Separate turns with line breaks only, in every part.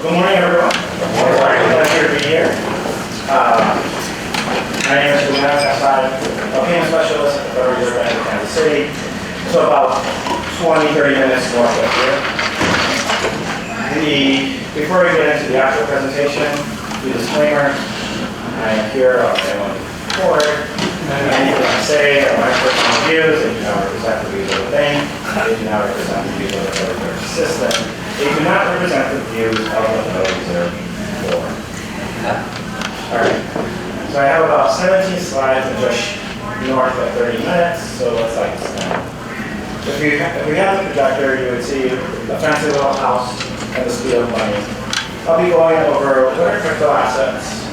Good morning, everyone. Good morning. Pleasure to be here. My name is Julian Assad, a payment specialist at the Federal Reserve Bank of Kansas City. So about 20-30 minutes north of here. Before we get into the actual presentation, the disclaimer. I am here on my own report. Anything I say are my personal views. They do not represent the views of the bank. They do not represent the views of the Federal Reserve System. They do not represent the views of the Federal Reserve Board. Alright, so I have about 17 slides and just north of 30 minutes, so let's like this now. If we have the projector, you would see a fancy little house and the speed of money. I'll be going over what are crypto assets,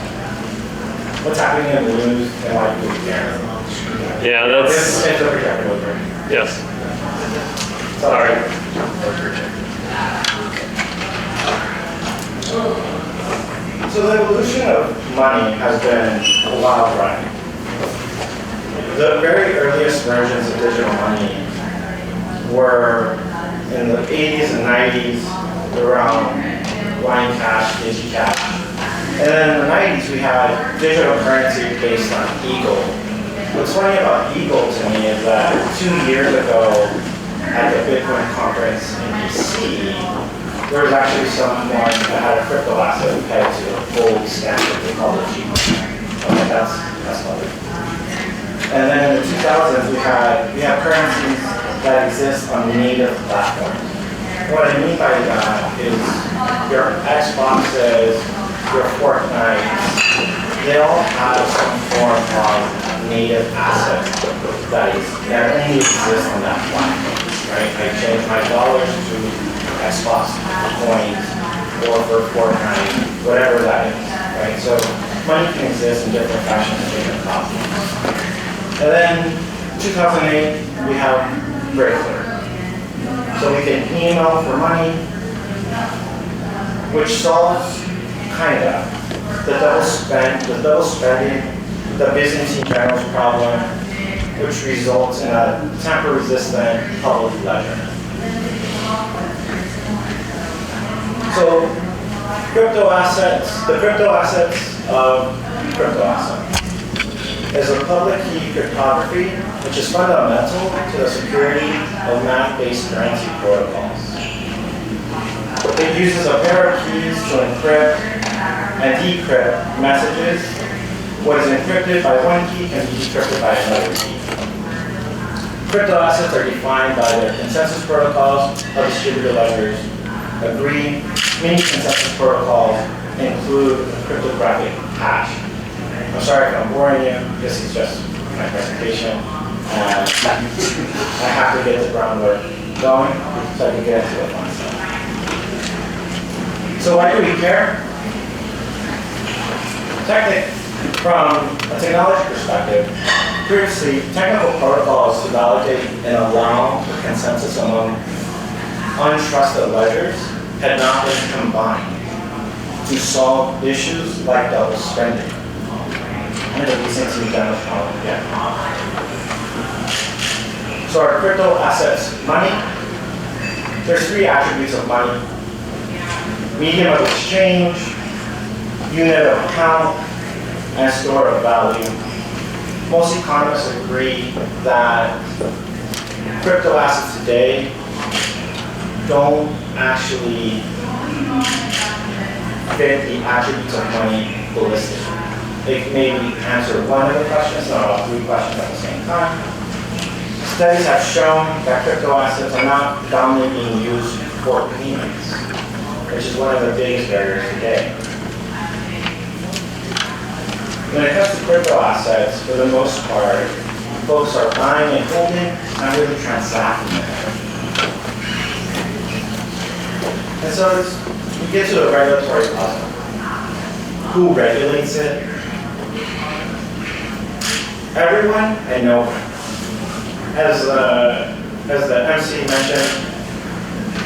what's happening in the news, and why people care.
Yeah, that's...
This is the projector over.
Yes.
Sorry. So the evolution of money has been a wild ride. The very earliest versions of digital money were in the 80s and 90s around line cash, digicash. And then in the 90s we had digital currency based on Eagle. What's funny about Eagle to me is that 2 years ago at the Bitcoin conference in DC, there was actually someone that had a crypto asset pegged to a gold standard. They called it G. Okay, that's lovely. And then in the 2000s, we have currencies that exist on native platforms. What I mean by that is your Xboxes, your Fortnites, they all have some form of native asset that only exists on that platform, right? I change my dollars to Xbox coins or for Fortnite, whatever that is, right? So money can exist in different fashions and different platforms. And then 2008, we have Breakthrough. So we can email for money, which solves kind of the double spending, the Byzantine general's problem, which results in a tamper-resistant public ledger. So crypto assets, the crypto assets of crypto asset is a public key cryptography, which is fundamental to the security of math-based currency protocols. It uses a pair of keys to encrypt and decrypt messages. What is encrypted by one key can be decrypted by another key. Crypto assets are defined by their consensus protocols of distributed ledgers. Agree, many consensus protocols include a cryptographic hash. I'm sorry if I'm boring you, this is just my presentation. I have to get the groundwork going so I can get into the fun stuff. So why do we care? From a technology perspective, previously technical protocols to validate and allow the consensus among untrusted ledgers had not been combined to solve issues like double spending. And the Byzantine general's problem again. So our crypto assets, money, there's three attributes of money. Medium of exchange, unit of account, and store of value. Most economists agree that crypto assets today don't actually fit the attributes of money holistically. They can maybe answer one of the questions, not all three questions at the same time. Studies have shown that crypto assets are not predominantly being used for payments, which is one of the biggest barriers today. When it comes to crypto assets, for the most part, folks are buying and holding, not really transacting it. And so we get to a regulatory puzzle. Who regulates it? Everyone and no one. As the MC mentioned,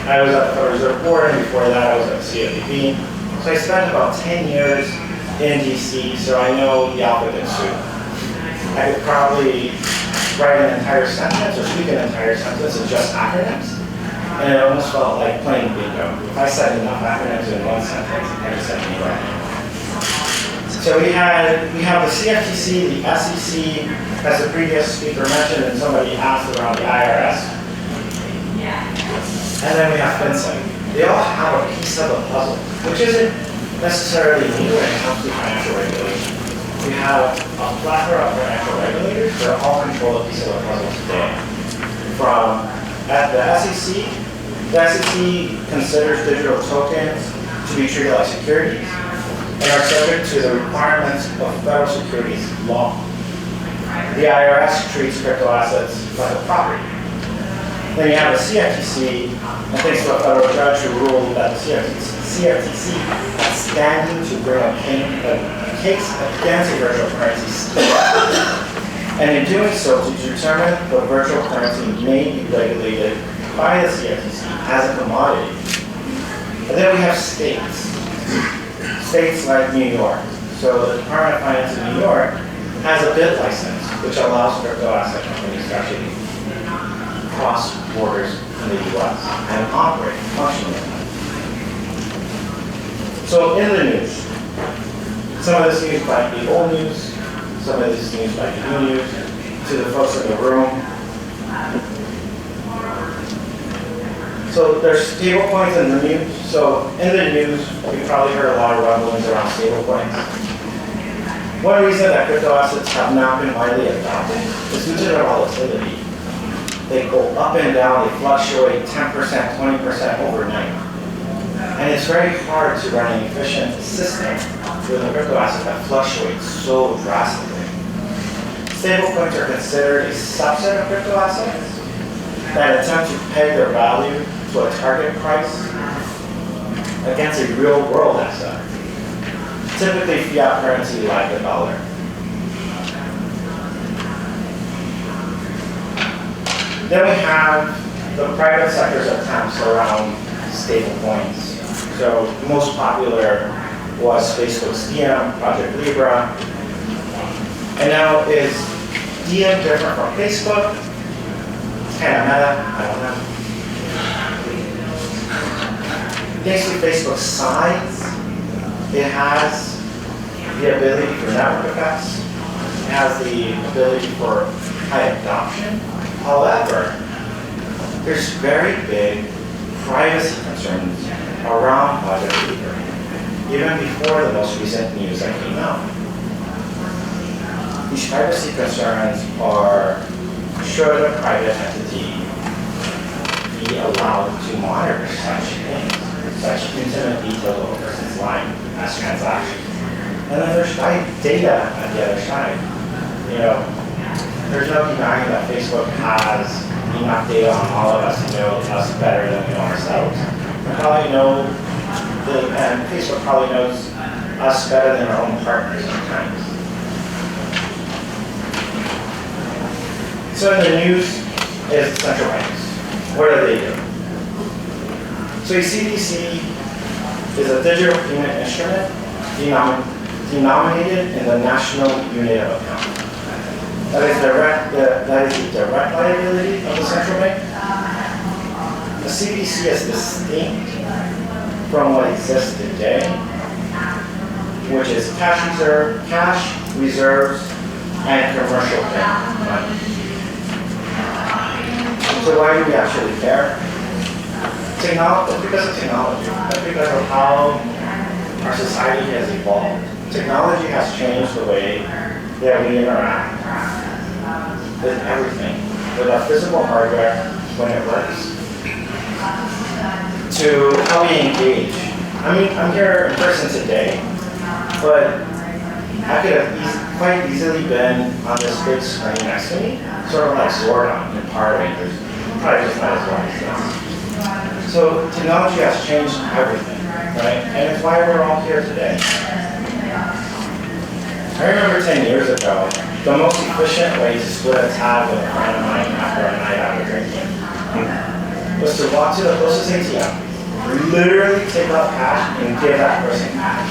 I was at the Federal Reserve Board, and before that I was at CFPB. So I spent about 10 years in DC, so I know the alphabet soup. I could probably write an entire sentence or speak an entire sentence in just acronyms. And it almost felt like playing bingo. If I said enough acronyms in one sentence, I just said bingo. So we have the CFTC, the SEC, as the previous speaker mentioned, and somebody asked around the IRS. And then we have FinCEN. They all have a piece of the puzzle, which isn't necessarily new when it comes to financial regulation. We have a plethora of financial regulators that all control a piece of the puzzle today. From at the SEC considers digital tokens to be treated like securities and are subject to the requirements of federal securities law. The IRS treats crypto assets like a property. Then you have the CFTC, and thanks to a federal judge who ruled that the CFTC had standing to bring a case against a virtual currency scheme. And in doing so, to determine the virtual currency may be regulated by the CFTC as a commodity. And then we have states. States like New York. So the Department of Finance in New York has a BIT license, which allows crypto asset companies to actually cross borders in the US and operate functionally. So in the news, some of this news might be old news, some of this news might be new news. To the folks in the room, so there's stable coins in the news. So in the news, you've probably heard a lot of rumblings around stable coins. One reason that crypto assets have not been widely adopted is due to their volatility. They go up and down, they fluctuate 10%, 20% overnight. And it's very hard to run an efficient system with a crypto asset that fluctuates so drastically. Stablecoins are considered a subset of crypto assets that attempt to peg their value to a target price against a real world asset, typically fiat currency like the dollar. Then we have the private sector's attempts around stablecoins. So most popular was Facebook's Diem, Project Libra. And now is Diem different from Facebook? It's kind of meta, I don't know. Thanks to Facebook's size, it has the ability for network effects. It has the ability for high adoption. However, there's very big privacy concerns around Project Libra, even before the most recent news that came out. These privacy concerns are, should a private entity be allowed to monitor such things, such intimate details of a person's life as transactions? And then there's data on the other side. You know, there's no denying that Facebook has enough data on all of us to know us better than we know ourselves. And Facebook probably knows us better than our own partners sometimes. So in the news is central banks. What do they do? So a CBDC is a digital payment instrument denominated in the national unit of account. That is the direct liability of the central bank. The CBDC is distinct from what exists today, which is cash reserves, and commercial bank money. So why do we actually care? Technology, because of technology. That's because of how our society has evolved. Technology has changed the way that we interact with everything, with our physical hardware when it works, to how we engage. I mean, I'm here in person today, but I could have quite easily been on this big screen next to me, sort of like Zordon in Power Rangers. Probably just not as long as this. So technology has changed everything, right? And it's why we're all here today. I remember 10 years ago, the most efficient way to split a tab with a friend of mine after a night out of drinking was to walk to the closest ATM, literally take out cash and give that person cash.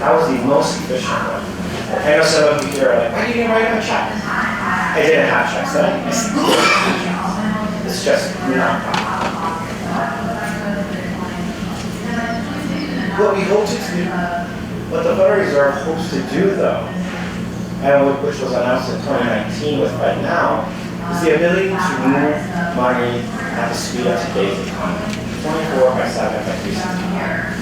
That was the most efficient one. I know some of you here are like, why didn't you write a check? I didn't have checks then. I still didn't have checks. It's just not possible. What we hope to do, what the Federal Reserve hopes to do though, and which was announced in 2019 with FedNow, is the ability to move money at the speed of today's economy, 24/7 by 365.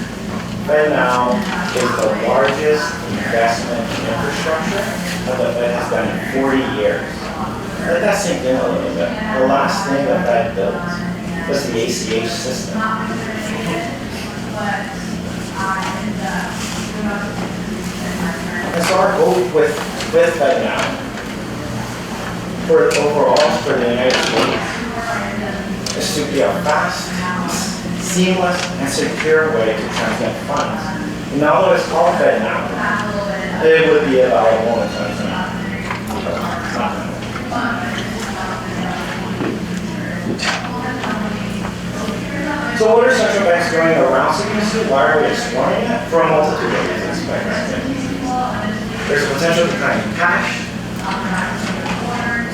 FedNow is the largest investment in infrastructure that the Fed has done in 40 years. Let that sink in a little bit. The last thing the Fed built was the ACH system. And so our hope with FedNow for overall for the United States is to be a fast, seamless, and secure way to transmit funds. And although it's called FedNow, it would be available in 2020. So what are central banks doing around CBDC? Why are we exploring it? For a multitude of reasons. There's a potential decline in cash.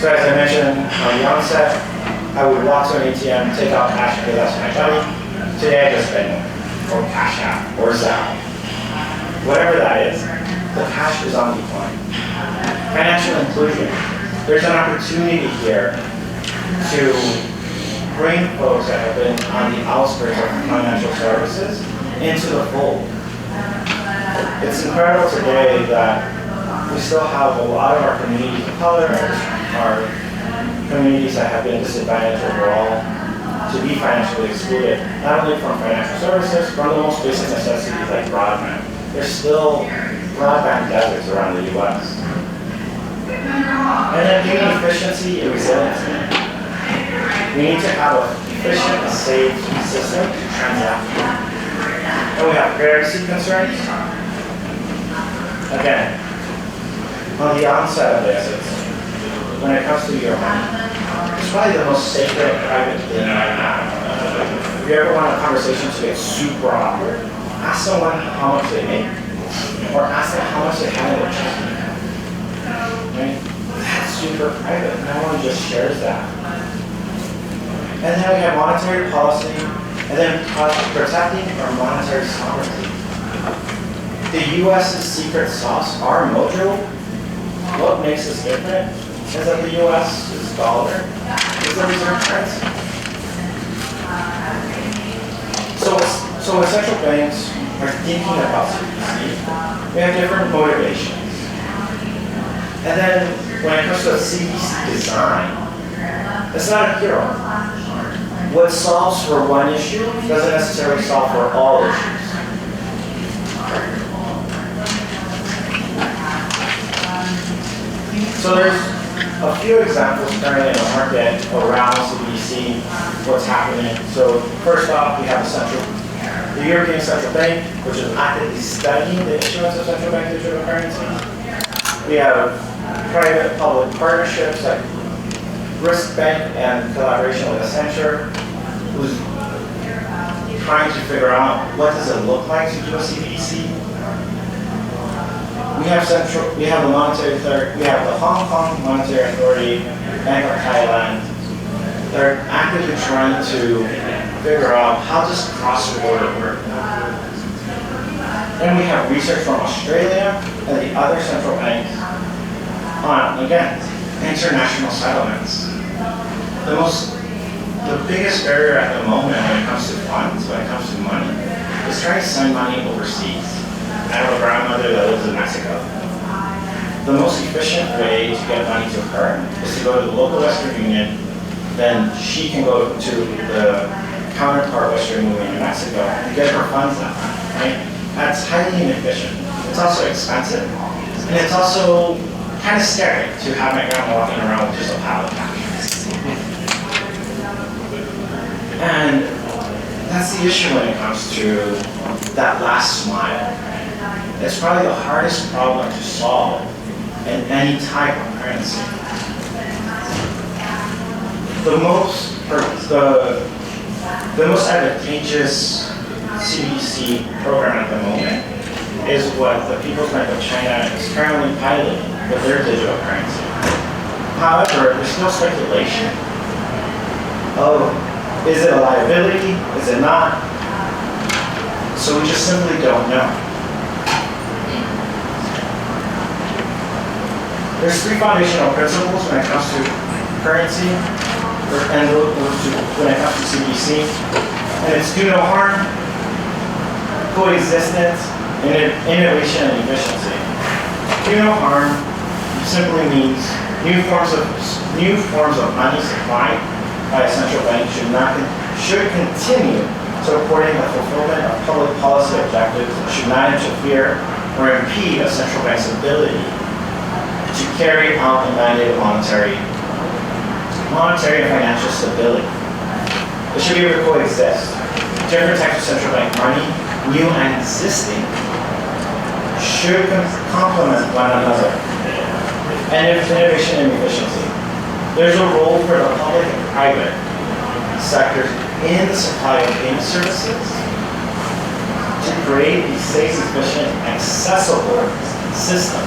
So as I mentioned on the onset, I would walk to an ATM, take out cash, and give that to my buddy. Today I just spend or Cash App or Zelle. Whatever that is, the cash is on decline. Financial inclusion. There's an opportunity here to bring folks that have been on the outskirts of financial services into the fold. It's incredible today that we still have a lot of our communities of color, our communities that have been disadvantaged overall, to be financially excluded, not only from financial services, from the most basic necessities like broadband. There's still broadband deserts around the U.S. And then human efficiency and resiliency. We need to have an efficient and safe system to transact. And we have privacy concerns. Again, on the onset of this, when it comes to your money, it's probably the most sacred private thing I have. If you ever want a conversation to get super awkward, ask someone how much they make, or ask them how much they have in their checking account. Right? That's super private. No one just shares that. And then we have monetary policy, and then protecting our monetary sovereignty. The U.S.'s secret sauce, our mojo, what makes us different is that the U.S.'s dollar is the reserve currency. So when central banks are thinking about CBDC, we have different motivations. And then when it comes to a CBDC design, it's not a hero. What solves for one issue doesn't necessarily solve for all issues. So there's a few examples currently in the market around CBDC, what's happening. So first off, we have the European Central Bank, which is actively studying the issuance of central bank digital currencies. We have private-public partnerships like Risk Bank and collaboration with Accenture, who's trying to figure out what does it look like to do a CBDC. We have the monetary authority, we have the Hong Kong Monetary Authority, Bank of Thailand. They're actively trying to figure out how does cross-border work. Then we have research from Australia and the other central banks on, again, international settlements. The biggest barrier at the moment when it comes to funds, when it comes to money, is trying to send money overseas. I have a grandmother that lives in Mexico. The most efficient way to get money to her is to go to the local Western Union, then she can go to the counterpart Western Union in Mexico and get her funds out, right? That's highly inefficient. It's also expensive, and it's also kind of scary to have my grandma walking around with just a pile of cash. And that's the issue when it comes to that last mile. It's probably the hardest problem to solve in any type of currency. The most advantageous CBDC program at the moment is what the People's Bank of China is currently piloting with their digital currency. However, there's still speculation of, is it a liability? Is it not? So we just simply don't know. There's three foundational principles when it comes to currency, and when it comes to CBDC, and it's do no harm, coexistence, and innovation and efficiency. Do no harm simply means new forms of money supplied by a central bank should continue supporting the fulfillment of public policy objectives and should not interfere or impede a central bank's ability to carry out the mandate of monetary and financial stability. It should be able to coexist. Different types of central bank money, new and existing, should complement one another. And there's innovation and efficiency. There's a role for the public and private sectors in the supply of payment services to create a safe, efficient, accessible system.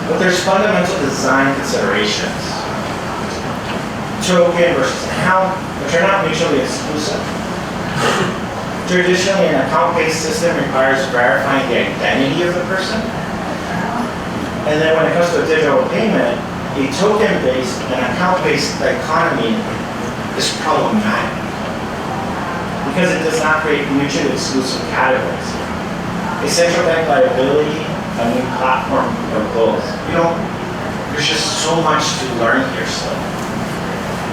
But there's fundamental design considerations. Token versus account, which are not mutually exclusive. Traditionally, an account-based system requires verifying the identity of the person. And then when it comes to a digital payment, a token-based and account-based economy is problematic because it does not create mutually exclusive categories. A central bank liability, a new platform, or both. There's just so much to learn here still.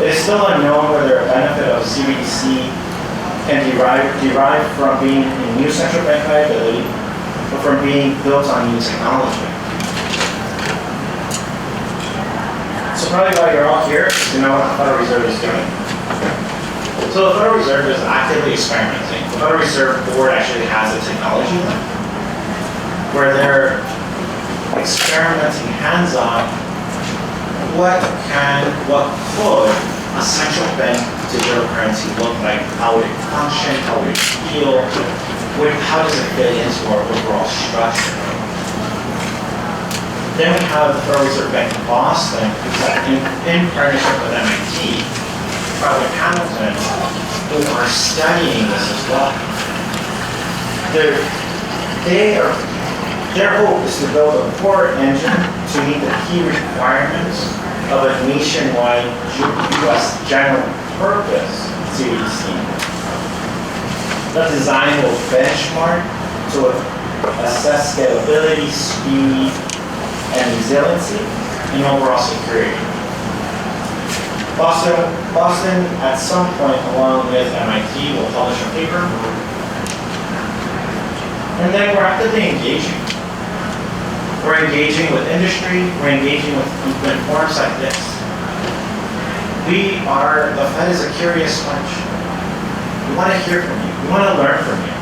It is still unknown whether a benefit of CBDC can derive from being a new central bank liability or from being built on new technology. So probably why you're all here is to know what the Federal Reserve is doing. So the Federal Reserve is actively experimenting. The Federal Reserve Board actually has a technology lab where they're experimenting hands-on what could a central bank digital currency look like, how would it function, how would it feel, how does it fit into our overall structure. Then we have the Federal Reserve Bank of Boston, in partnership with MIT, Father Hamilton, who are studying this as well. Their hope is to build a core engine to meet the key requirements of a nationwide U.S. general purpose CBDC. The design will benchmark to assess scalability, speed, and resiliency, and overall security. Boston, at some point, along with MIT, will publish a paper. And then we're actively engaging. We're engaging with industry, we're engaging with forums like this. The Fed is a curious bunch. We want to hear from you, we want to learn from you.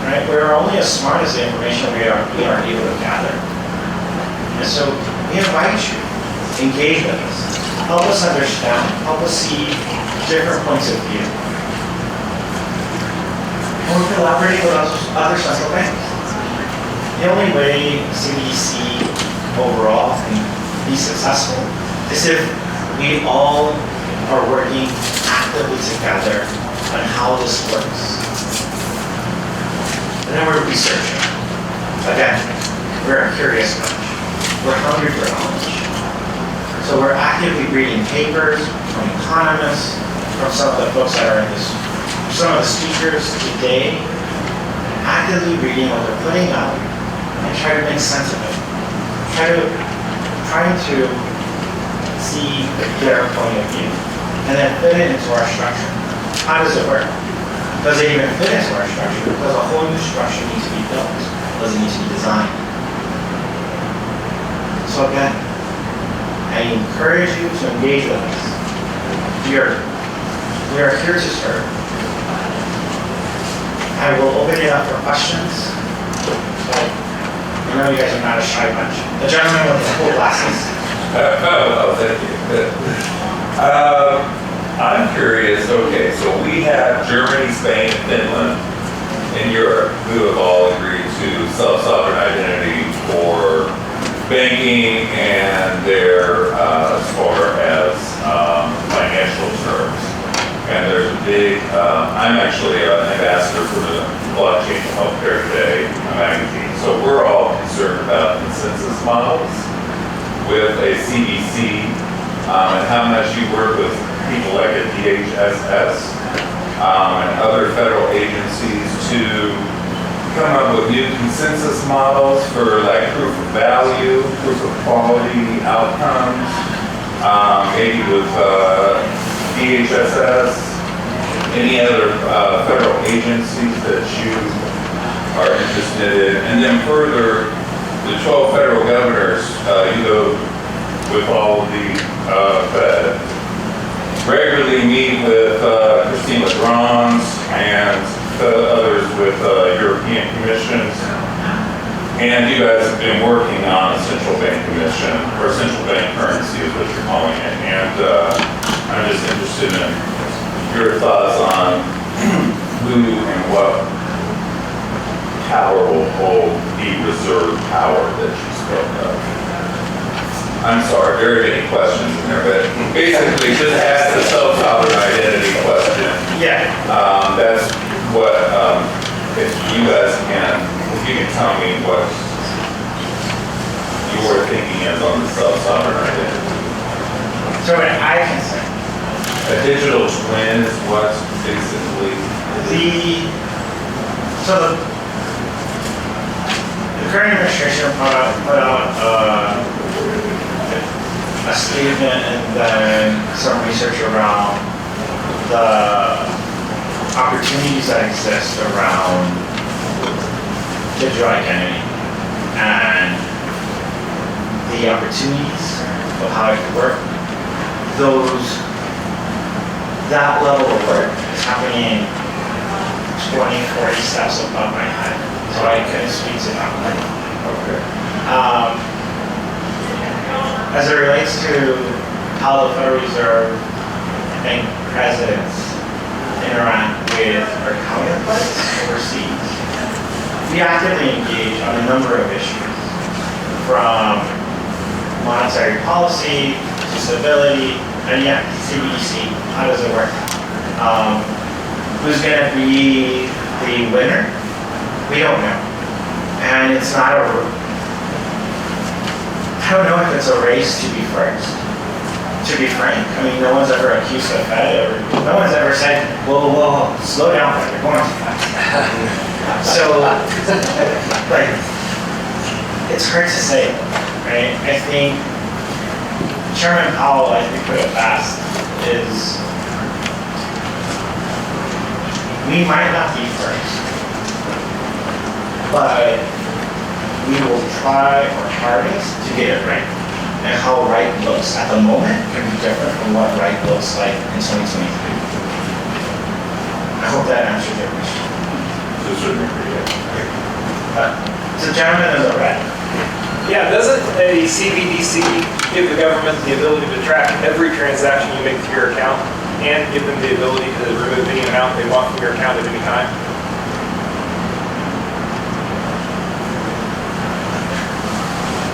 Right? We're only as smart as the information we are able to gather. And so we invite you, engage with us, help us understand, help us see different points of view. And we're collaborating with other central banks. The only way CBDC overall can be successful is if we all are working actively together on how this works. And then we're researching. Again, we're a curious bunch. We're hungry for knowledge. So we're actively reading papers from economists, from some of the books that are in this, some of the speakers today, actively reading what they're putting out and try to make sense of it. Trying to see their point of view and then fit it into our structure. How does it work? Does it even fit into our structure? Because a whole new structure needs to be built. Does it need to be designed? So again, I encourage you to engage with us. We are here to serve. I will open it up for questions. I know you guys are not a shy bunch. The gentleman with the full glasses.
Thank you. I'm curious, okay, so we have Germany, Spain, and Finland in Europe who have all agreed to self-sovereign identity for banking and their, as far as financial terms. And there's a big, I'm actually an ambassador for the Blockchain Healthcare Today magazine. So we're all concerned about consensus models with a CBC and how much you work with people like a DHSS and other federal agencies to come up with new consensus models for like proof of value, proof of quality outcomes, maybe with DHSS, any other federal agencies that you are interested in. And then further, the 12 federal governors, you go with all of the Fed, regularly meet with Christine Lagrance and others with European commissions. And you guys have been working on a central bank commission, or central bank currency is what you're calling it. And I'm just interested in your thoughts on who and what power will hold the reserve power that you spoke of. I'm sorry, very many questions in there, but basically just ask the self-sovereign identity question.
Yeah.
That's what, if you guys can, if you can tell me what your thinking is on the self-sovereign identity.
So what I can say,
A digital twin is what basically
the current administration put out a statement and then some research around the opportunities that exist around digital identity and the opportunities of how it could work. That level of work is happening 20, 40 steps above my head, so I couldn't speak to that one.
okay.
As it relates to how the Federal Reserve and presidents interact with our counterparts overseas, we actively engage on a number of issues, from monetary policy to stability, and yeah, CBDC, how does it work? Who's gonna be the winner? We don't know. And it's not I don't know if it's a race to be first. To be frank, I mean, no one's ever accused the Fed, or no one's ever said, whoa, slow down, you're going too fast. So, like, it's hard to say, right? I think Chairman Powell, I think, put it best, is we might not be first, but we will try our hardest to get it right. And how right looks at the moment can be different from what right looks like in 2023. I hope that answers your question. The gentleman in the red.
Yeah, doesn't a CBDC give the government the ability to track every transaction you make to your account and give them the ability to remove any amount they want from your account at any time?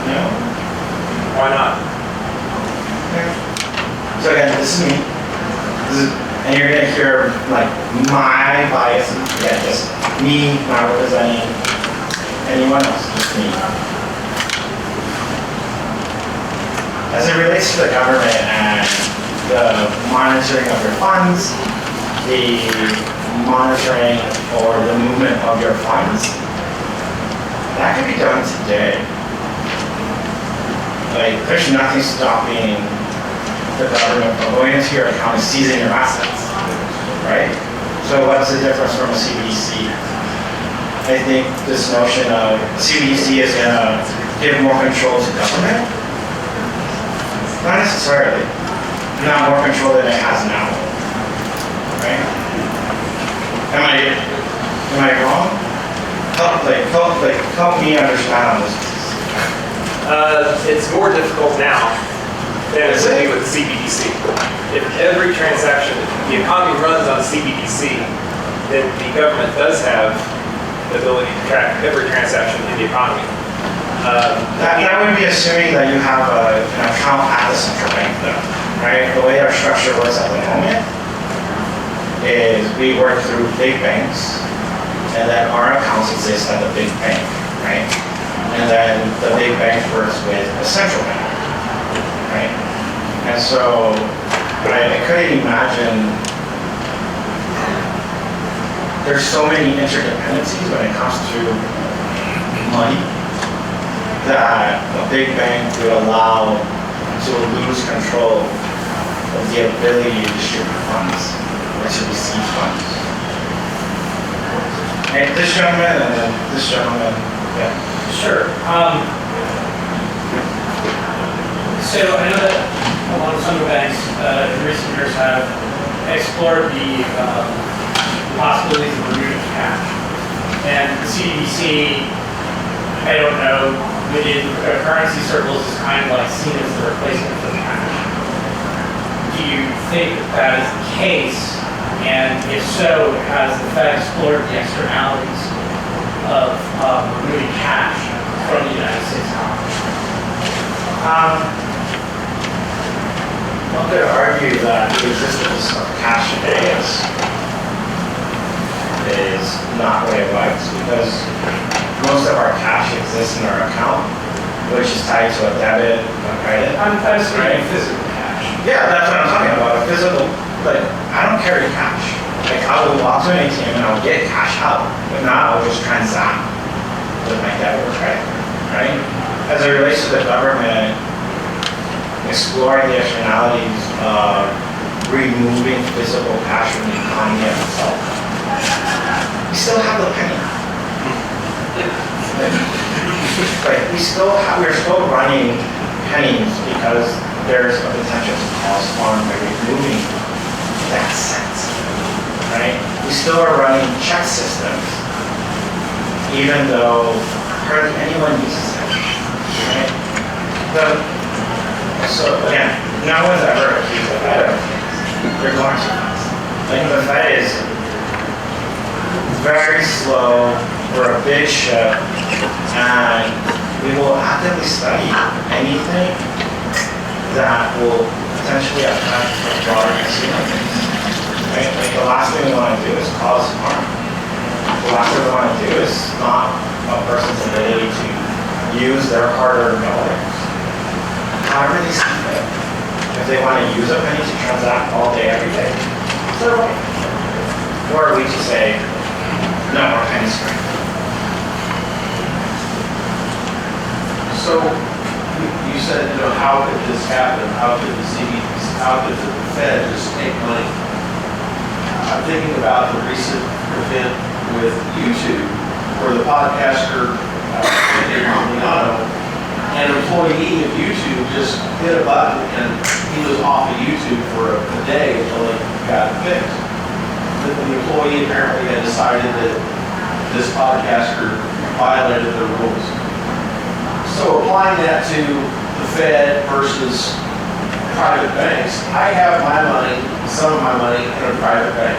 No.
Why not?
So again, this is me. And you're gonna hear like my biases. Yeah, just me, not representing anyone else, just me. As it relates to the government and the monitoring of your funds, the monitoring or the movement of your funds, that can be done today. Like, there's nothing stopping the government from going into your account and seizing your assets, right? So what's the difference from a CBDC? I think this notion of CBDC is gonna give more control to government. Not necessarily. Not more control than it has now, right? Am I wrong? Help me understand on this.
It's more difficult now than it would be with CBDC. If every transaction, the economy runs on CBDC, then the government does have the ability to track every transaction in the economy.
That would be assuming that you have an account at the central bank though, right? The way our structure works at the moment, is we work through big banks, and then our accounts exist at the big bank, right? And then the big bank works with the central bank, right? And so I couldn't imagine, there's so many interdependencies when it comes to money that a big bank would allow to lose control of the ability to distribute funds or to receive funds. And this gentleman and then this gentleman, yeah.
Sure. So I know that a lot of central banks in recent years have explored the possibilities of removing cash. And the CBDC, I don't know, within currency circles is kind of like seen as the replacement for cash. Do you think that is the case? And if so, has the Fed explored the externalities of removing cash from the United States economy?
One could argue that the existence of cash today is not what it was, because most of our cash exists in our account, which is tied to a debit or credit.
I'm speaking physical cash.
Yeah, that's what I'm talking about. A physical, like, I don't carry cash. Like, I will walk to an ATM and I'll get cash out. But now I'll just transact with my debit or credit card, right? As it relates to the government exploring the externalities of removing physical cash from the economy as itself, we still have the penny. Like, we're still running pennies because there's a potential to cause harm by removing that cent, right? We still are running check systems, even though hardly anyone uses them, right? So again, no one's ever accused the Fed of things. They're going too fast. Like, the Fed is very slow. We're a big ship, and we will actively study anything that will potentially affect the broader consumer base. Right? Like, the last thing we want to do is cause harm. The last thing we want to do is stop a person's ability to use their hard-earned dollars however they see fit. If they want to use a penny to transact all day, every day, it's their right. Or we just say, no, our penny's free.
So you said, how could this happen? How could the Fed just take money? I'm thinking about the recent event with YouTube, where the podcaster, Andy Pompliano, an employee of YouTube just hit a button and he was off of YouTube for a day until it got fixed. The employee apparently had decided that this podcaster violated the rules. So applying that to the Fed versus private banks, I have my money, some of my money in a private bank.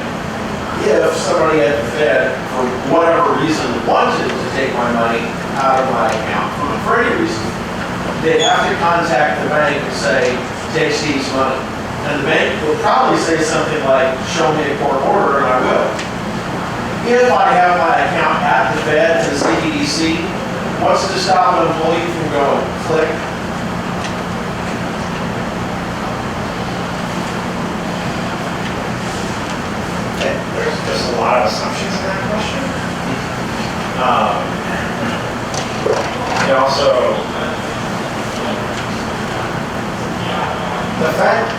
If somebody at the Fed, for whatever reason, wanted to take my money out of my account for any reason, they'd have to contact the bank and say, take Steve's money. And the bank will probably say something like, show me a court order, and I will. If I have my account at the Fed and the CBDC, what's to stop an employee from going, click?
There's just a lot of assumptions in that question. And also, the Fed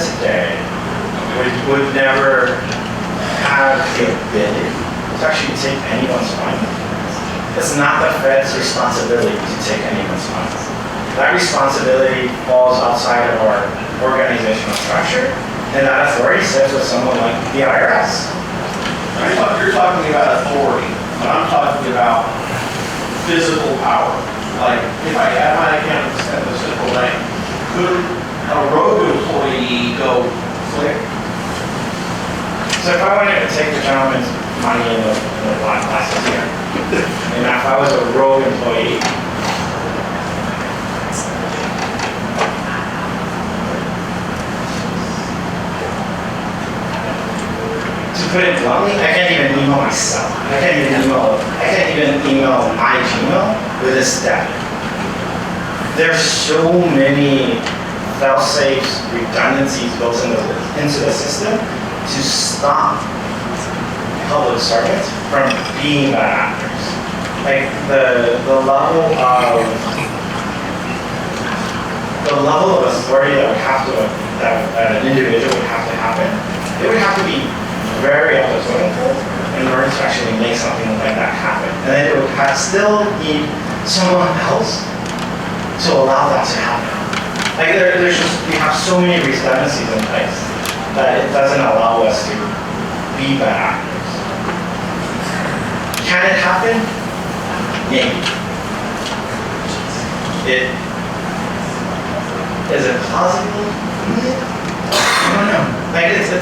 today would never have the ability to actually take anyone's money. It's not the Fed's responsibility to take anyone's money. That responsibility falls outside of our organizational structure, and that authority sits with someone like the IRS.
You're talking about authority, but I'm talking about physical power. Like, if I had my account at the central bank, could a rogue employee go click?
So if I wanted to take the gentleman's money in the black glasses here, and if I was a rogue employee, put it bluntly, I can't even email myself. I can't even email my Gmail with this data. There's so many fail-safes, redundancies built into the system to stop public servants from being bad actors. Like the level of authority that an individual would have to happen, it would have to be very up the swimming pool in order to actually make something like that happen. And then it would still need someone else to allow that to happen. Like we have so many redundancies in place that it doesn't allow us to be bad actors. Can it happen? Maybe. Is it plausible? I don't know. Like it's a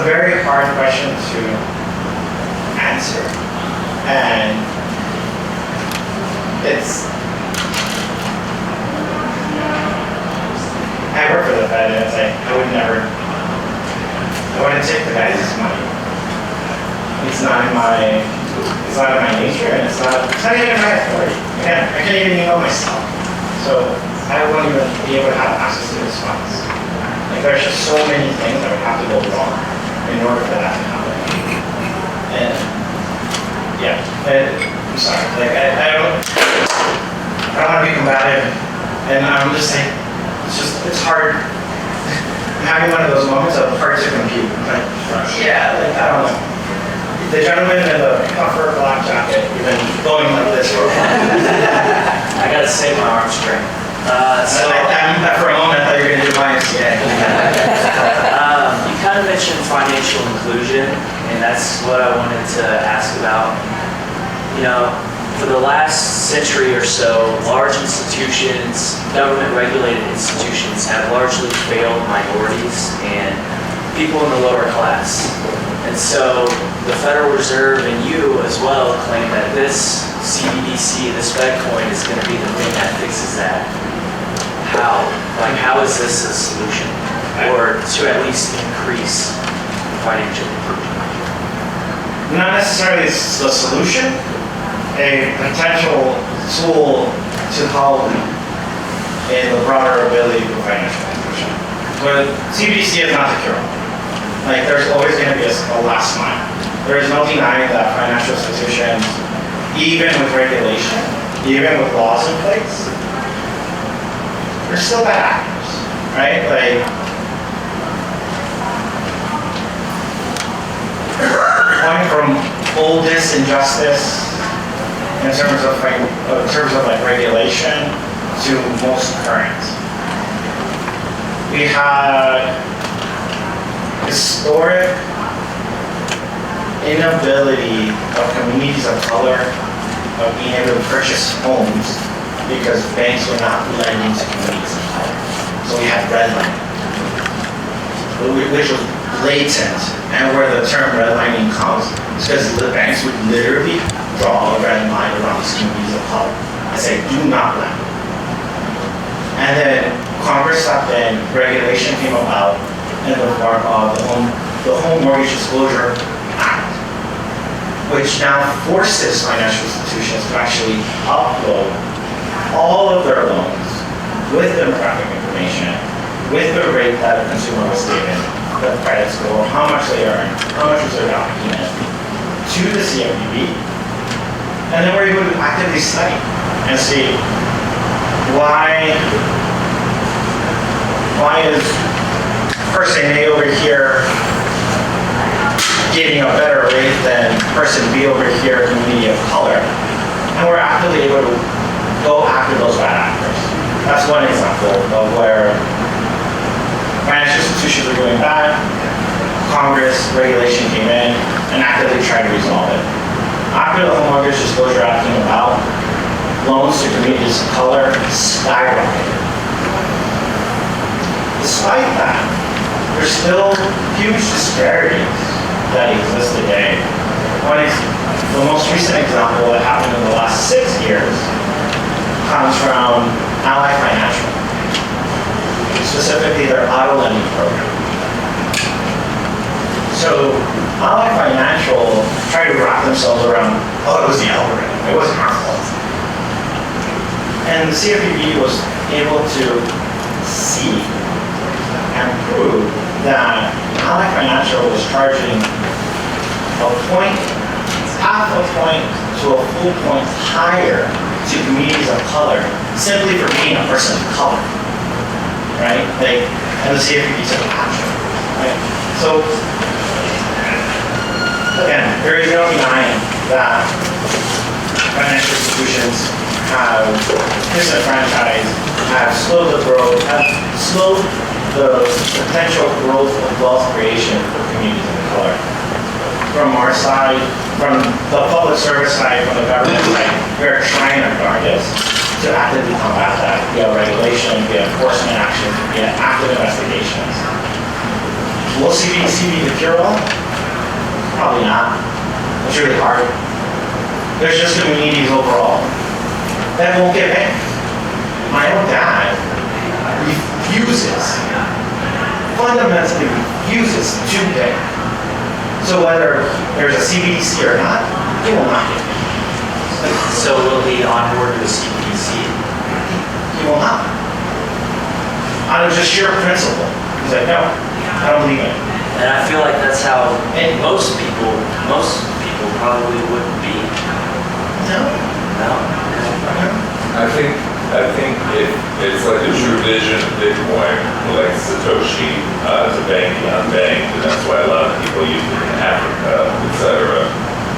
very hard question to answer, and I work for the Fed, and it's like I wouldn't take the guy's money. It's not in my nature, and it's not even my authority. Again, I can't even email myself, so I won't even be able to have access to those funds. Like there's just so many things that would have to go wrong in order for that to happen. And yeah, I'm sorry. Like I don't want to be combative, and I'm just saying it's hard. I'm having one of those moments of hard to compute. Like yeah, like I don't know. The gentleman in the puffer black jacket, you've been going like this for a while.
I gotta save my arm strength.
For a moment, I thought you were going to do my MCA.
You kind of mentioned financial inclusion, and that's what I wanted to ask about. You know, for the last century or so, large institutions, government-regulated institutions, have largely failed minorities and people in the lower class. And so the Federal Reserve and you as well claim that this CBDC, this Fed coin, is going to be the thing that fixes that. How? Like, how is this a solution? Or to at least increase financial inclusion?
Not necessarily the solution, a potential tool to help in the broader ability for financial inclusion. But CBDC is not the cure. Like, there's always going to be a last mile. There is no denying that financial institutions, even with regulation, even with laws in place, they're still bad actors, right? Like, going from oldest injustice in terms of like regulation to most current. We had historic inability of communities of color of being able to purchase homes because banks were not lending to communities of color. So we had redlining, which was blatant, and where the term redlining comes is because the banks would literally draw a red line around these communities of color and say, do not lend. And then Congress stepped in, regulation came about in the form of the Home Mortgage Disclosure Act, which now forces financial institutions to actually upload all of their loans with demographic information, with the rate that a consumer was given, the credit score, how much they earn, how much was their down payment, to the CFPB. And then we're able to actively study and see why is person A over here getting a better rate than person B over here, community of color. And we're actively able to go after those bad actors. That's one example of where financial institutions are doing bad, Congress regulation came in and actively tried to resolve it. After the Home Mortgage Disclosure Act came about, loans to communities of color skyrocketed. Despite that, there's still huge disparities that exist today. The most recent example that happened in the last 6 years comes from Ally Financial, specifically their auto lending program. So Ally Financial tried to wrap themselves around, oh, it was the algorithm, it wasn't our fault. And the CFPB was able to see and prove that Ally Financial was charging a point, half a point to a full point higher to communities of color simply for being a person of color, right? Like, and the CFPB took action, right? So, again, there is no denying that financial institutions have disenfranchised, have slowed the growth, have slowed the potential growth of wealth creation for communities of color. From our side, from the public service side, from the government side, we are trying our darndest to actively combat that via regulation, via enforcement actions, via active investigations. Will CBDC be the cure-all? Probably not. It's really hard. There's just communities overall that won't get banked. My own dad fundamentally refuses to pay. So whether there's a CBDC or not, he will not get paid.
So will he onboard to the CBDC?
He will not. Out of just sheer principle. He's like, no, I don't believe in it.
And I feel like that's how most people probably wouldn't be.
No.
No?
I think it's like a true vision of Bitcoin, like Satoshi, to bank the unbanked, and that's why a lot of people use it in Africa, etc.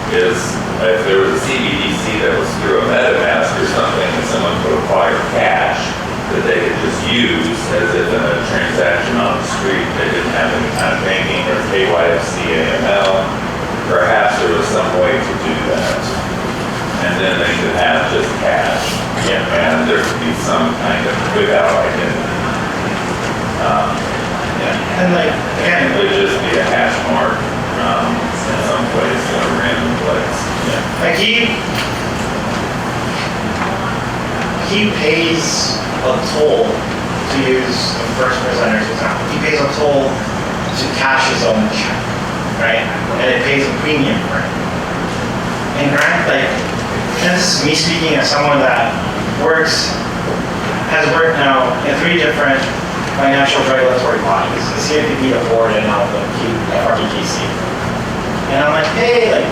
Is if there was a CBDC that was through a MetaMask or something, and someone could acquire cash that they could just use as if in a transaction on the street, they didn't have any kind of banking or KYC, AML. Perhaps there was some way to do that, and then they could have just cash.
Yeah.
And there could be some kind of without identity.
Yeah. And like, again,
It would just be a hash mark in some place, in a random place.
like he pays a toll to use the first presenter's example. He pays a toll to cash his own check, right? And it pays a premium for it. And Grant, like, and this is me speaking as someone that has worked now in 3 different financial regulatory bodies, the CFPB, the board, and now the FRBKC. And I'm like, hey, like,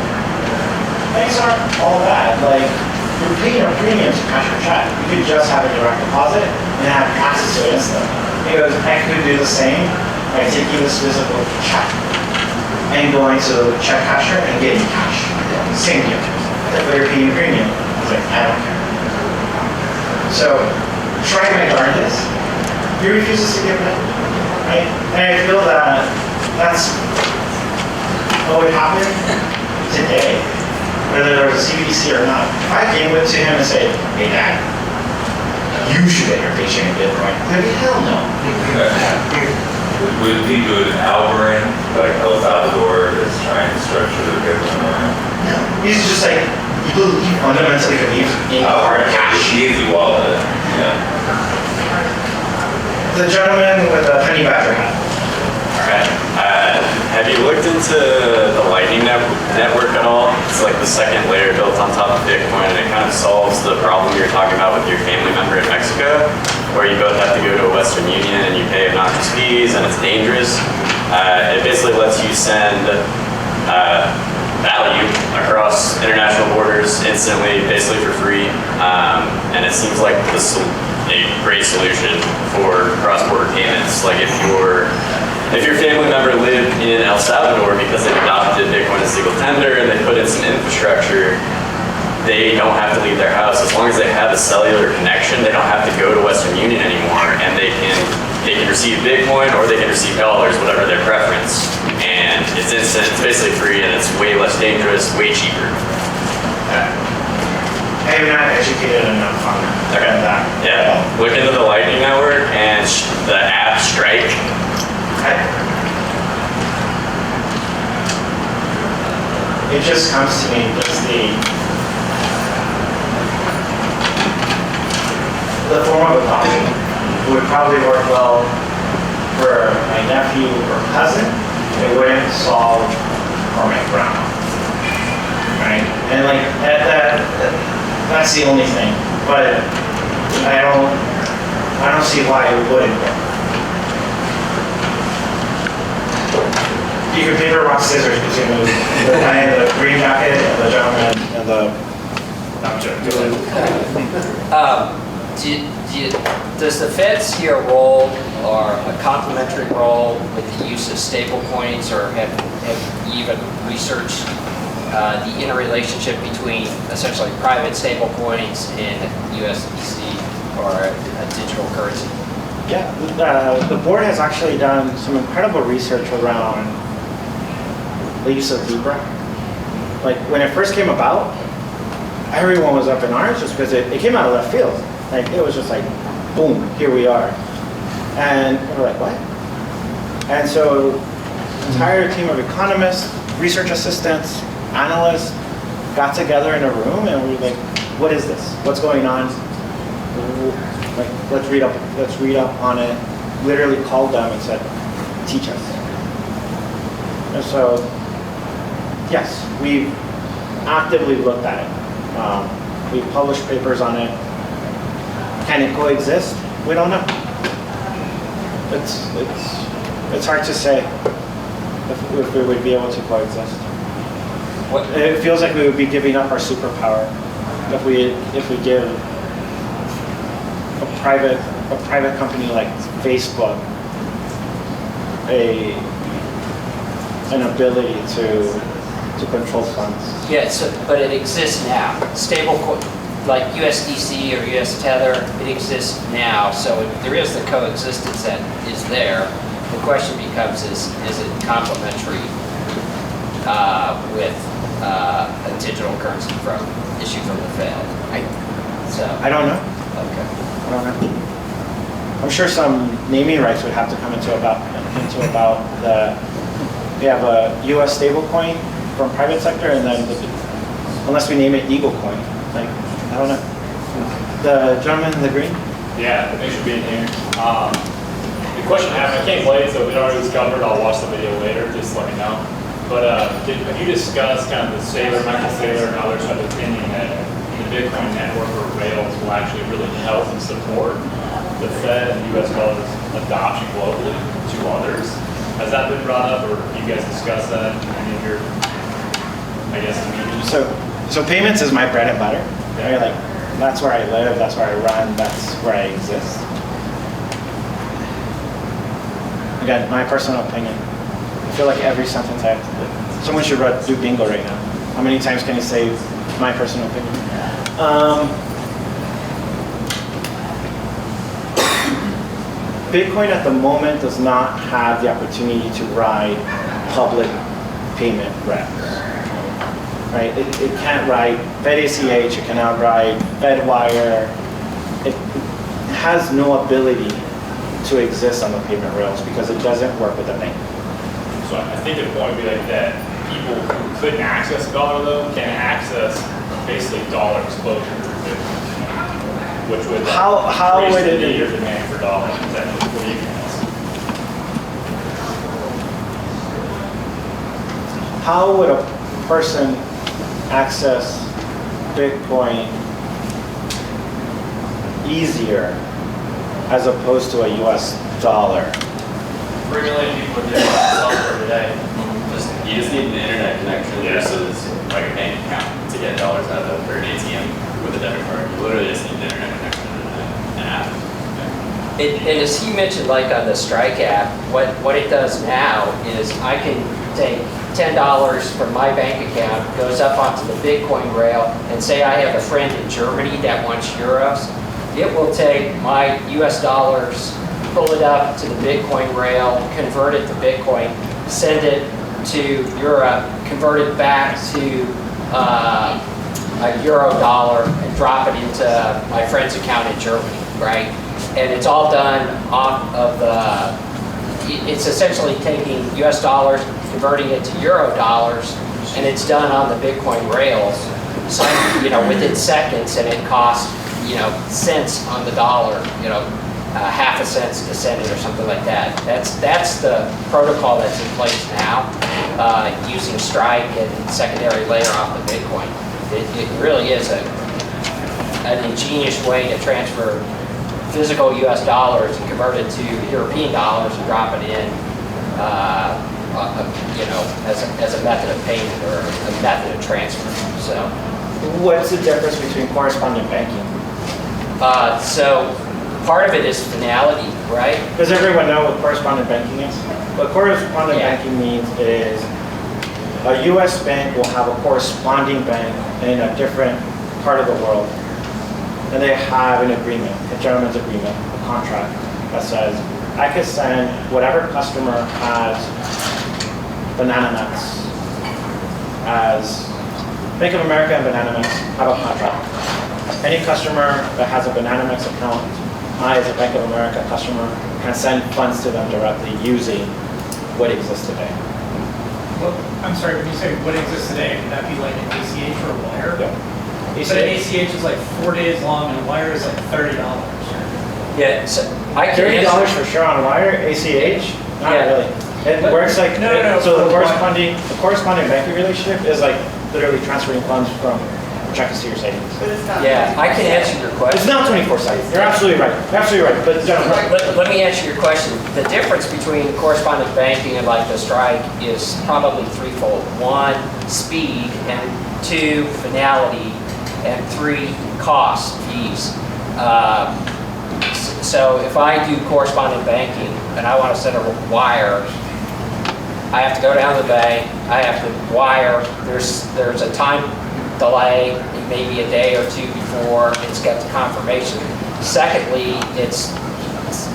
banks aren't all bad. Like, you're paying a premium to cash your check. You could just have a direct deposit and have access to it instantly. He goes, I could do the same by taking this physical check and going to the check casher and getting cash. Same deal. Like, but you're paying a premium. I was like, I don't care. So, try my darndest. He refuses to give it, right? And I feel that that's what would happen today, whether there was a CBDC or not. If I came with to him and say, hey Dad, you should get your paycheck in Bitcoin, he'd be, hell no.
Would he do it in Algorand, like El Salvador is trying to structure the Bitcoin?
No. He's just like, he fundamentally believes in hard cash.
Easy wallet, yeah.
The gentleman with the honey badger hat.
Alright. Have you looked into the Lightning Network at all? It's like the second layer built on top of Bitcoin, and it kind of solves the problem you're talking about with your family member in Mexico, where you both have to go to a Western Union and you pay obnoxious fees and it's dangerous. It basically lets you send value across international borders instantly, basically for free. And it seems like a great solution for cross-border payments. Like if your family member lived in El Salvador because they adopted Bitcoin as legal tender and they put in some infrastructure, they don't have to leave their house. As long as they have a cellular connection, they don't have to go to Western Union anymore, and they can receive Bitcoin or they can receive dollars, whatever their preference. And it's instant, it's basically free, and it's way less dangerous, way cheaper.
I am not educated enough on that.
Yeah, look into the Lightning Network and the app Strike.
It just comes to me, just the form of adoption would probably work well for my nephew or cousin, it wouldn't solve or make ground. Right? And like that's the only thing. But I don't see why it wouldn't work. You could paper, rock, scissors between the guy in the green jacket and the gentleman and the. I'm joking.
Does the Fed see a role or a complementary role with the use of stable coins, or have you even researched the interrelationship between essentially private stable coins and USDC or a digital currency?
Yeah, the board has actually done some incredible research around the use of Libra. Like when it first came about, everyone was up in arms just because it came out of left field. Like it was just like, boom, here we are. And we're like, what? And so an entire team of economists, research assistants, analysts got together in a room and we were like, what is this? What's going on? Like, let's read up on it. Literally called them and said, teach us. And so, yes, we've actively looked at it. We've published papers on it. Can it coexist? We don't know. It's hard to say if we would be able to coexist. It feels like we would be giving up our superpower if we give a private company like Facebook an ability to control funds.
Yeah, but it exists now. Stable coin, like USDC or US Tether, it exists now. So there is the coexistence that is there. The question becomes is it complementary with a digital currency issued from the Fed?
I don't know.
Okay.
I don't know. I'm sure some naming rights would have to come into about we have a U.S. stablecoin from private sector, and then unless we name it Eagle Coin, like I don't know. The gentleman in the green.
Yeah, thanks for being here. The question I have, I came late, so if it already was covered, I'll watch the video later. Just let me know. But have you discussed kind of the Michael Saylor and others have opinion that the Bitcoin network or Rails will actually really help and support the Fed and U.S. dollars adoption globally to others? Has that been brought up, or have you guys discussed that in any of your, I guess, meetings?
So payments is my bread and butter. Right? Like that's where I live, that's where I run, that's where I exist. Again, my personal opinion. I feel like every sentence I have to someone should do bingo right now. How many times can you say my personal opinion? Bitcoin at the moment does not have the opportunity to ride public payment rails. Right? It can't ride Fed ACH, it cannot ride FedWire. It has no ability to exist on the payment rails because it doesn't work with the bank.
So I think the point would be like that people who couldn't access a dollar though can access basically dollar exposure through Bitcoin, which would
How
raise
would
the
it
need or demand for dollars. Is that what you can ask?
How would a person access Bitcoin easier as opposed to a US dollar?
3 million people are doing software today. You just need an internet connection versus like a bank account to get dollars out of or an ATM with a debit card. You literally just need an internet connection and an app.
And as he mentioned, like on the Strike app, what it does now is I can take $10 from my bank account, goes up onto the Bitcoin rail, and say I have a friend in Germany that wants euros. It will take my US dollars, pull it up to the Bitcoin rail, convert it to Bitcoin, send it to Europe, convert it back to a euro dollar, and drop it into my friend's account in Germany, right? And it's all done off of it's essentially taking US dollars, converting it to euro dollars, and it's done on the Bitcoin rails, so, within seconds, and it costs, cents on the dollar, half a cent to send it or something like that. That's the protocol that's in place now, using Strike and secondary layer off the Bitcoin. It really is an ingenious way to transfer physical US dollars and convert it to European dollars and drop it in, as a method of payment or a method of transfer. So,
What's the difference between correspondent banking?
so part of it is finality, right?
Does everyone know what correspondent banking is? What correspondent
Yeah.
banking means is a US bank will have a corresponding bank in a different part of the world. And they have an agreement, a gentleman's agreement, a contract that says, I could send whatever customer has Banana Nuts as Bank of America and Banana Nuts have a contract. Any customer that has a Banana Nuts account, I as a Bank of America customer can send funds to them directly using what exists today.
Well, I'm sorry, when you say what exists today, would that be like an ACH or a wire?
Yeah.
But an ACH is like 4 days long and a wire is like $30.
Yeah, so I can
$30
answer.
for sure on wire, ACH? Not
Yeah.
really. It
But-
works like,
No,
so the
for what?
corresponding banking relationship is like literally transferring funds from checking to your savings.
Yeah, I can answer your
It's
question.
not 24/7. You're absolutely right. Absolutely right. But gentlemen,
Let me answer your question. The difference between correspondent banking and like the Strike is probably threefold. One, speed, and two, finality, and three, cost, fees. So if I do correspondent banking and I want to send a wire, I have to go down to the bank, I have to wire, there's a time delay, maybe a day or two before it's got the confirmation. Secondly, it's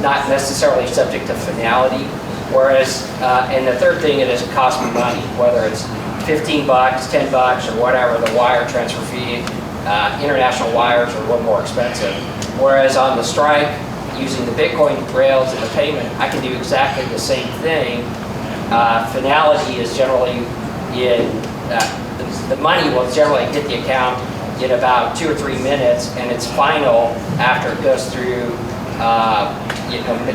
not necessarily subject to finality, whereas, and the third thing, it doesn't cost me money, whether it's $15, $10, or whatever, the wire transfer fee. International wires are a little more expensive. Whereas on the Strike, using the Bitcoin rails and the payment, I can do exactly the same thing. Finality is generally the money will generally hit the account in about 2 or 3 minutes, and it's final after it goes through,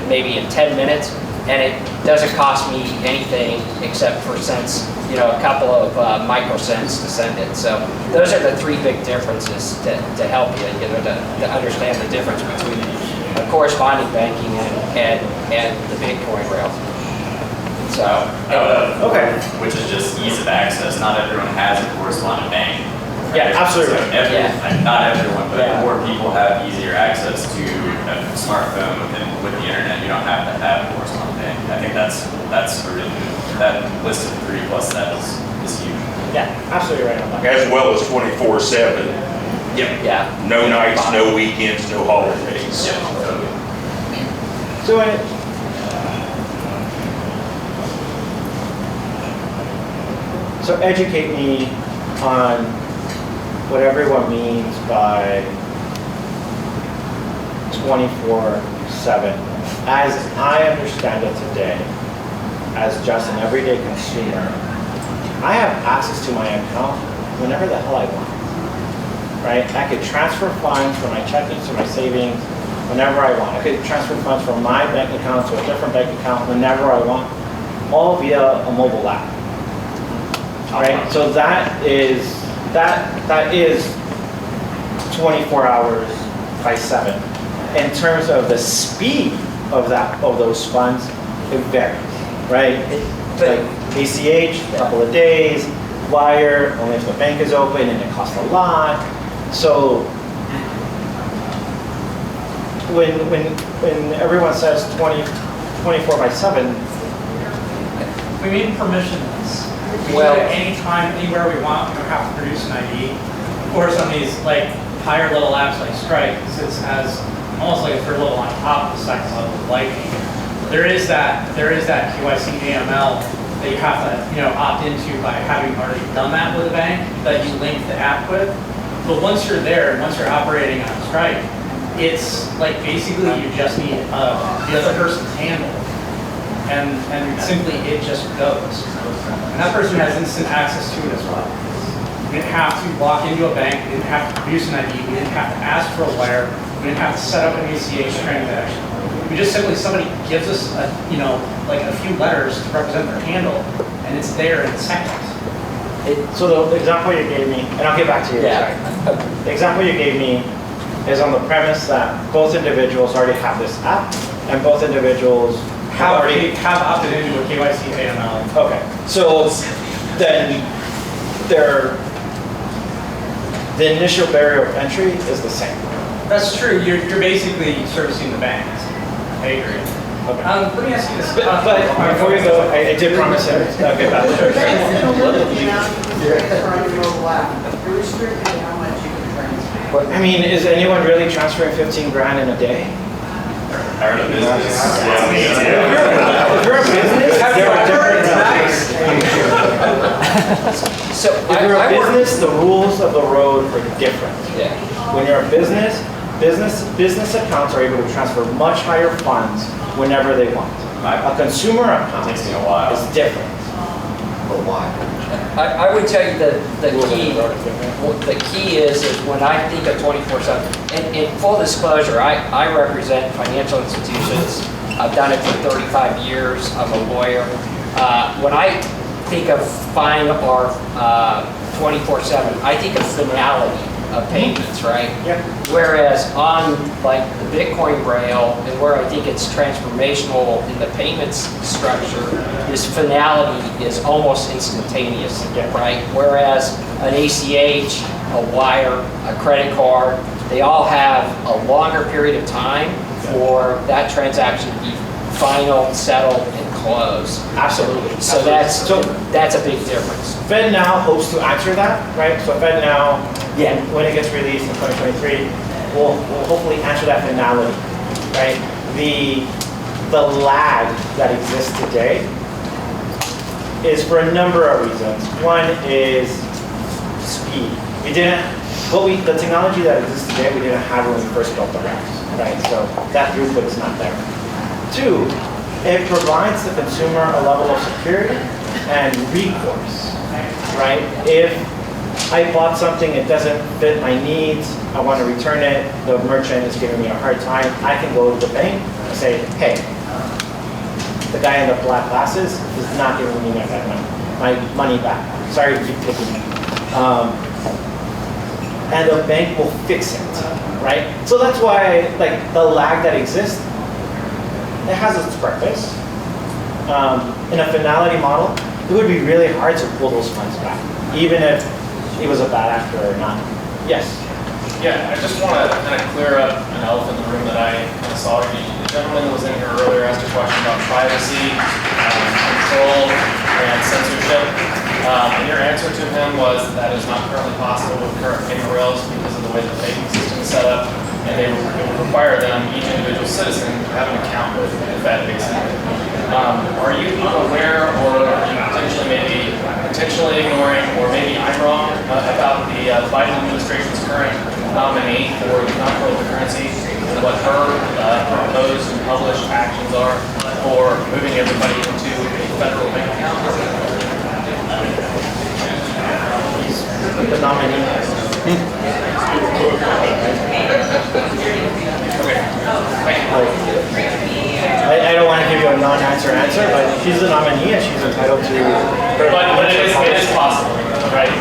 maybe in 10 minutes, and it doesn't cost me anything except for cents, a couple of microcents to send it. So those are the three big differences to help you, to understand the difference between corresponding banking and the Bitcoin rails. So,
okay.
Which is just ease of access. Not everyone has a correspondent bank.
Yeah, absolutely.
So
Yeah.
not everyone, but
Yeah.
more people have easier access to a smartphone with the internet. You don't have to have a correspondent bank. I think that's a really good, that list of 3 plus that is huge.
Yeah, absolutely right on that.
As well as 24/7.
yeah.
No nights, no weekends, no holidays.
So so educate me on what everyone means by 24/7. As I understand it today, as just an everyday consumer, I have access to my account whenever the hell I want. Right? I could transfer funds from my checking to my savings whenever I want. I could transfer funds from my bank account to a different bank account whenever I want, all via a mobile app. Right? So that is 24 hours by 7. In terms of the speed of those funds, it varies, right? Like ACH, a couple of days, wire, only if the bank is open, and it costs a lot. So when everyone says 24/7,
We mean permissionless. We do
Well-
it anytime, anywhere we want. We don't have to produce an ID. Of course, on these like higher level apps like Stripe, it sits as almost like a third level on top of the second level of Lightning. There is that KYC AML that you have to opt into by having already done that with a bank that you link the app with. But once you're there, and once you're operating on Stripe, it's like basically you just need the other person's handle. And simply it just goes. And that person has instant access to it as well. We didn't have to walk into a bank, we didn't have to produce an ID, we didn't have to ask for a wire, we didn't have to set up an ACH transaction. We just simply, somebody gives us a, you know, like a few letters to represent their handle, and it's there in seconds.
So the example you gave me, and I'll get back to you.
Yeah.
Sorry. The example you gave me is on the premise that both individuals already have this app, and both individuals have already.
Have opted into a KYC AML.
Okay, so then the initial barrier of entry is the same.
That's true, you're basically servicing the bank. I agree.
Okay.
Let me ask you this.
But before we go, I did promise him. Okay,
Banks in a little amount transfer on your lap. You're restricted to how much you can transfer.
I mean, is anyone really transferring 15 grand in a day?
I run a business.
If you're a business, there are different.
So
If you're a
I work,
business, the rules of the road are different.
yeah.
When you're a business accounts are able to transfer much higher funds whenever they want. A consumer account
Takes me a while.
is different.
I would tell you that the key is when I think of 24/7, and in full disclosure, I represent financial institutions. I've done it for 35 years. I'm a lawyer. When I think of FINE or 24/7, I think of finality of payments, right?
Yeah.
Whereas on like the Bitcoin rail, and where I think it's transformational in the payments structure, this finality is almost instantaneous,
Yeah.
right? Whereas an ACH, a wire, a credit card, they all have a longer period of time for that transaction to be final, settled, and closed.
Absolutely.
So that's a big difference.
FedNow hopes to answer that, right? So FedNow,
Yeah.
when it gets released in 2023, will hopefully answer that finality, right? The lag that exists today is for a number of reasons. One is speed. The technology that exists today, we didn't have when we first built the racks, right? So that throughput is not there. Two, it provides the consumer a level of security and recourse, right? If I bought something, it doesn't fit my needs, I want to return it, the merchant is giving me a hard time, I can go to the bank and say, hey, the guy in the black glasses is not giving me my money back. Sorry to keep taking it. And the bank will fix it, right? So that's why, like, the lag that exists, it has its purpose. In a finality model, it would be really hard to pull those funds back, even if it was a bad actor or not. Yes.
Yeah, I just want to kind of clear up an elephant in the room that I kind of saw. The gentleman that was in here earlier asked a question about privacy, control, and censorship. And your answer to him was that is not currently possible with current payment rails because of the way the banking system is set up, and it would require them, each individual citizen, to have an account with the Fed, basically. Are you aware, or are you intentionally ignoring, or maybe I'm wrong, about the Biden administration's current nominee for the control of the currency, and what her proposed and published actions are for moving everybody into a federal bank account?
The nominee. I don't want to give you a non-answer answer, but she's the nominee and she's entitled to her.
But it is possible, right?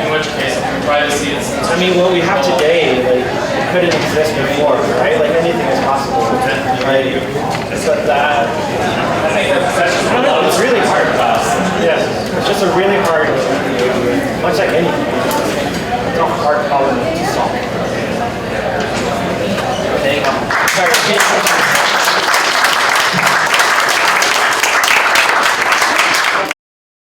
In which case, privacy is.
I mean, what we have today, like, it couldn't exist before, right? Like, anything is possible, right? But that,
I think that's just
I don't know, it's really hard. Yes, it's just a really hard, much like anything, it's a hard problem to solve.
There you go.
Sorry.